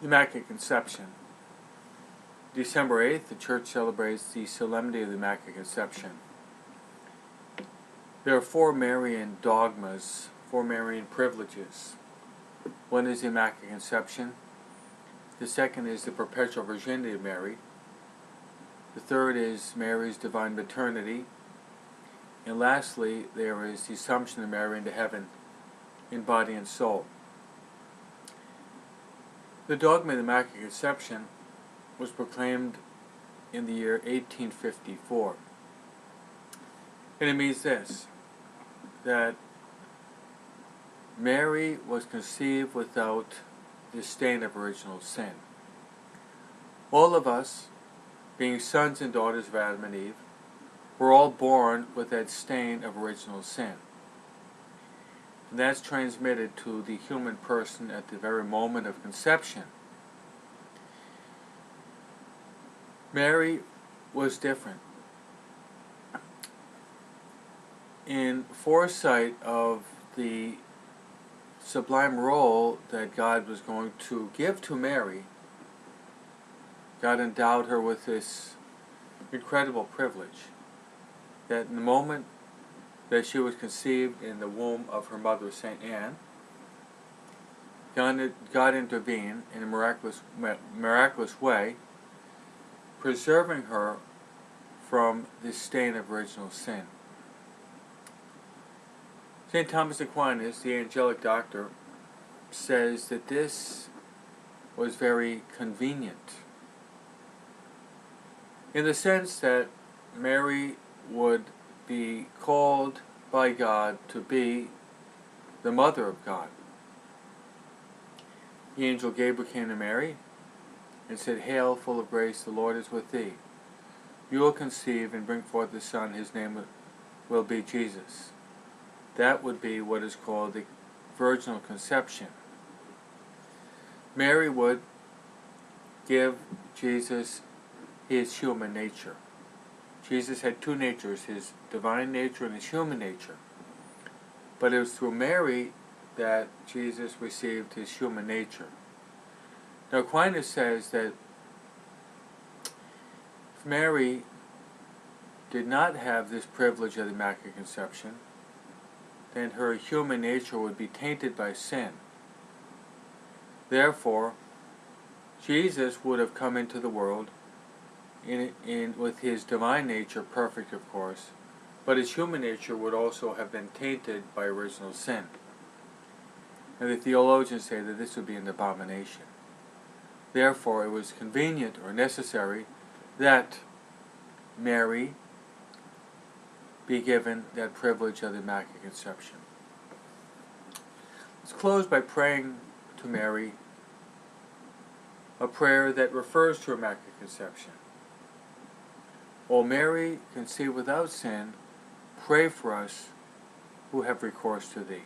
Immaculate Conception. December 8th, the Church celebrates the Solemnity of the Immaculate Conception. There are four Marian dogmas, four Marian privileges. One is the Immaculate Conception. The second is the perpetual virginity of Mary. The third is Mary's divine maternity. And lastly, there is the Assumption of Mary into heaven in body and soul. The dogma of the Immaculate Conception was proclaimed in the year 1854. And it means this, that Mary was conceived without the stain of original sin. All of us, being sons and daughters of Adam and Eve, were all born with that stain of original sin. And that's transmitted to the human person at the very moment of conception. Mary was different. In foresight of the sublime role that God was going to give to Mary, God endowed her with this incredible privilege that in the moment that she was conceived in the womb of her mother, St. Anne, God intervened in a miraculous way, preserving her from this stain of original sin. St. Thomas Aquinas, the angelic doctor, says that this was very convenient, in the sense that Mary would be called by God to be the mother of God. The angel Gabriel came to Mary and said, "Hail, full of grace, the Lord is with thee. You will conceive and bring forth a son, his name will be Jesus." That would be what is called the virginal conception. Mary would give Jesus his human nature. Jesus had two natures, his divine nature and his human nature. But it was through Mary that Jesus received his human nature. Now Aquinas says that if Mary did not have this privilege of the Immaculate Conception, then her human nature would be tainted by sin. Therefore, Jesus would have come into the world with his divine nature, perfect of course, but his human nature would also have been tainted by original sin. And the theologians say that this would be an abomination. Therefore, it was convenient or necessary that Mary be given that privilege of the Immaculate Conception. Let's close by praying to Mary a prayer that refers to Immaculate Conception. O Mary, conceived without sin, pray for us who have recourse to thee.